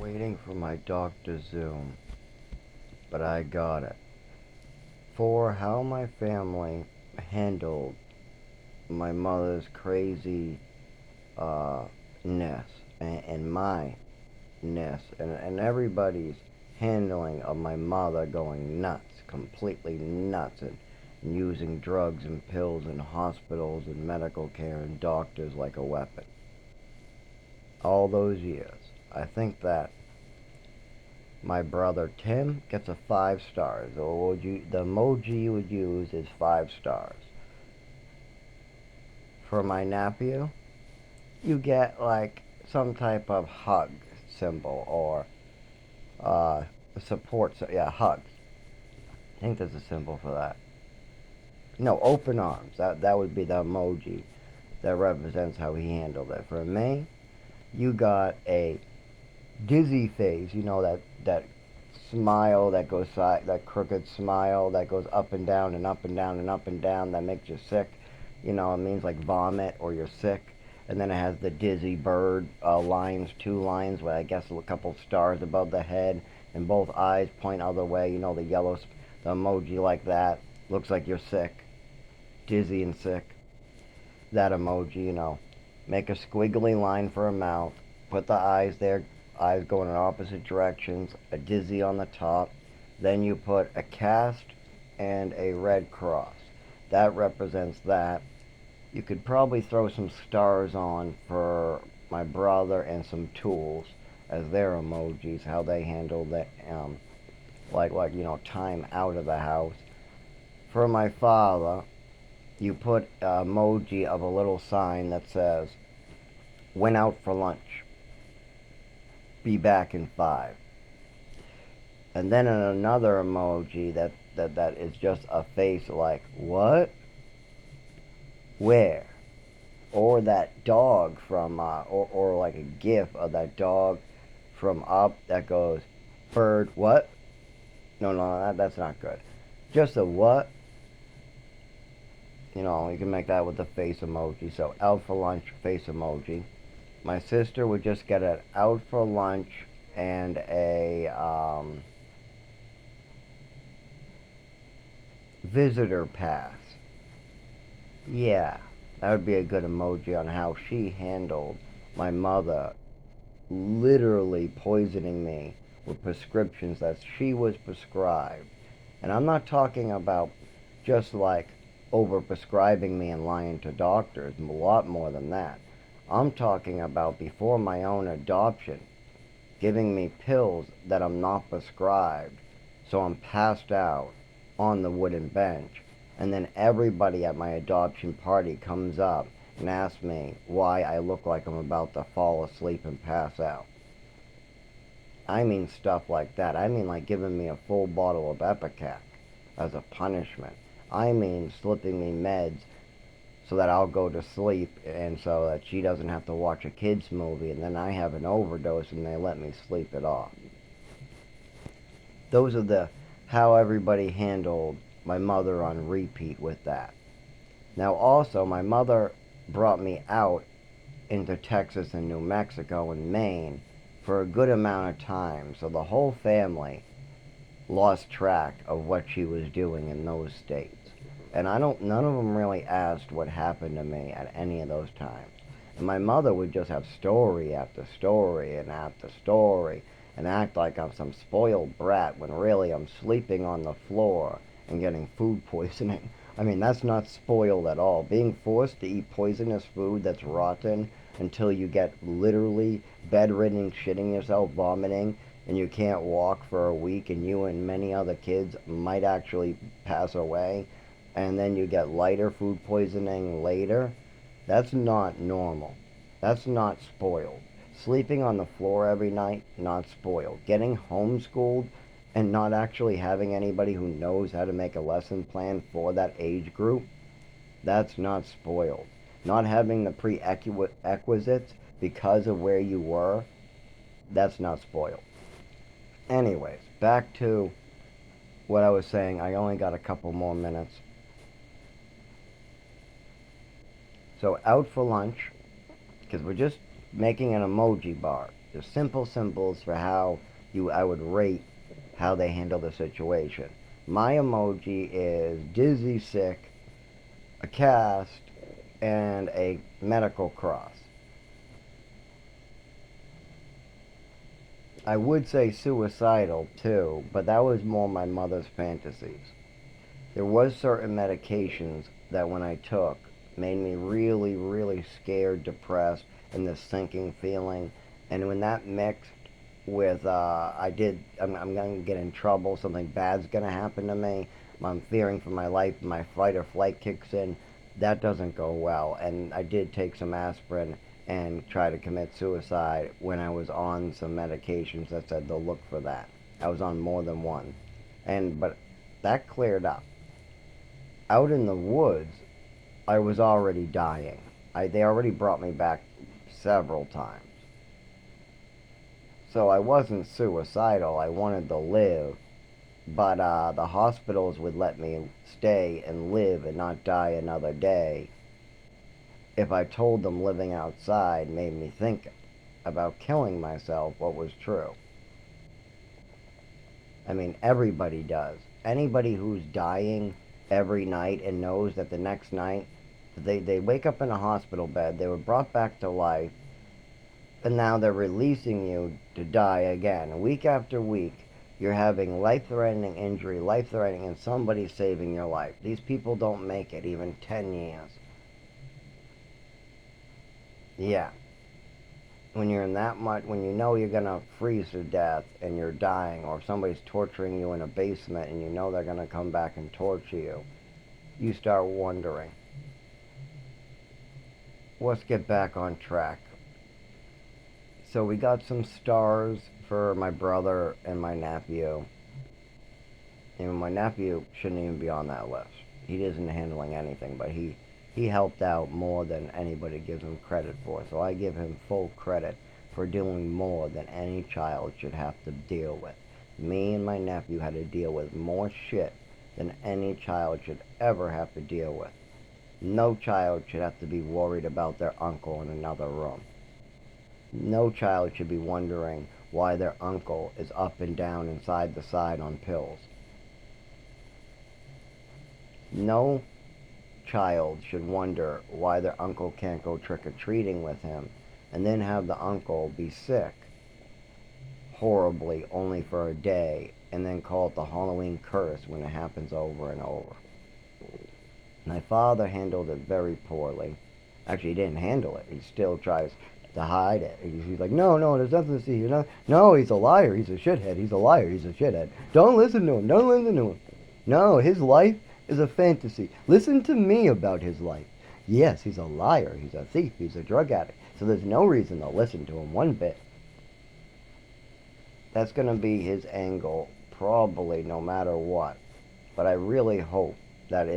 Waiting for my doctor Zoom, but I got it. For how my family handled my mother's crazy ness and my ness and everybody's handling of my mother going nuts, completely nuts, and using drugs and pills and hospitals and medical care and doctors like a weapon. All those years. I think that my brother Tim gets a 5 stars. Or the emoji you would use is 5 stars. For my nephew, you get like some type of hug symbol or support. Yeah, hugs. I think there's a symbol for that. No, open arms. That would be the emoji that represents how he handled it. For me, you got a dizzy face. You know that smile that goes side, that crooked smile that goes up and down and up and down and up and down that makes you sick. You know, it means like vomit or you're sick. And then it has the dizzy bird lines, 2 lines with I guess a couple stars above the head, and both eyes point other way. You know, the yellow, the emoji like that looks like you're sick, dizzy and sick. That emoji, you know, make a squiggly line for a mouth, put the eyes there, eyes going in opposite directions, a dizzy on the top. Then you put a cast and a red cross. That represents that. You could probably throw some stars on for my brother and some tools as their emojis, how they handle the like you know, time out of the house. For my father, you put an emoji of a little sign that says went out for lunch, be back in 5. And then in another emoji that is just a face like what, where, or that dog from or like a gif of that dog from Up that goes bird what, no, that's not good. Just a what, you know, you can make that with the face emoji. So out for lunch face emoji. My sister would just get an out for lunch and a visitor pass. Yeah, that would be a good emoji on how she handled my mother literally poisoning me with prescriptions that she was prescribed. And I'm not talking about just like over prescribing me and lying to doctors, a lot more than that. I'm talking about before my own adoption, giving me pills that I'm not prescribed, so I'm passed out on the wooden bench. And then everybody at my adoption party comes up and asks me why I look like I'm about to fall asleep and pass out. I mean stuff like that. I mean like giving me a full bottle of Epicac as a punishment. I mean slipping me meds so that I'll go to sleep and so that she doesn't have to watch a kid's movie and then I have an overdose and they let me sleep it off. Those are the how everybody handled my mother on repeat with that. Now also my mother brought me out into Texas and New Mexico and Maine for a good amount of time, so the whole family lost track of what she was doing in those states. And none of them really asked what happened to me at any of those times. And my mother would just have story after story and after story and act like I'm some spoiled brat when really I'm sleeping on the floor and getting food poisoning. I mean, that's not spoiled at all. Being forced to eat poisonous food that's rotten until you get literally bedridden, shitting yourself, vomiting, and you can't walk for a week, and you and many other kids might actually pass away, and then you get lighter food poisoning later. That's not normal. That's not spoiled. Sleeping on the floor every night, not spoiled. Getting homeschooled and not actually having anybody who knows how to make a lesson plan for that age group, that's not spoiled. Not having the prerequisites because of where you were, that's not spoiled. Anyways, back to what I was saying. I only got a couple more minutes. So out for lunch, because we're just making an emoji bar. Just simple symbols for how I would rate how they handle the situation. My emoji is dizzy, sick, a cast, and a medical cross. I would say suicidal too, but that was more my mother's fantasies. There was certain medications that when I took made me really, really scared, depressed, and this sinking feeling. And when that mixed with, I'm going to get in trouble, something bad's going to happen to me, I'm fearing for my life, my fight or flight kicks in, that doesn't go well. And I did take some aspirin and try to commit suicide when I was on some medications that said they'll look for that. I was on more than one. But that cleared up. Out in the woods, I was already dying. They already brought me back several times. So I wasn't suicidal. I wanted to live. But the hospitals would let me stay and live and not die another day. If I told them living outside made me think about killing myself, what was true. I mean, everybody does. Anybody who's dying every night and knows that the next night they wake up in a hospital bed, they were brought back to life, and now they're releasing you to die again. Week after week, you're having life-threatening injury, life-threatening, and somebody's saving your life. These people don't make it even 10 years. Yeah. When you're in that much, when you know you're gonna freeze to death and you're dying, or if somebody's torturing you in a basement and you know they're gonna come back and torture you, you start wondering. Let's get back on track. So we got some stars for my brother and my nephew. And my nephew shouldn't even be on that list. He isn't handling anything, but he helped out more than anybody gives him credit for. So I give him full credit for doing more than any child should have to deal with. Me and my nephew had to deal with more shit than any child should ever have to deal with. No child should have to be worried about their uncle in another room. No child should be wondering why their uncle is up and down and side to side on pills. No child should wonder why their uncle can't go trick-or-treating with him and then have the uncle be sick horribly only for a day and then call it the Halloween curse when it happens over and over. My father handled it very poorly. Actually, he didn't handle it. He still tries to hide it. He's like, no, there's nothing to see here. No, he's a liar. He's a shithead. He's a liar. He's a shithead. Don't listen to him. Don't listen to him. No, his life is a fantasy. Listen to me about his life. Yes, he's a liar. He's a thief. He's a drug addict. So there's no reason to listen to him one bit. That's going to be his angle, probably no matter what. But I really hope that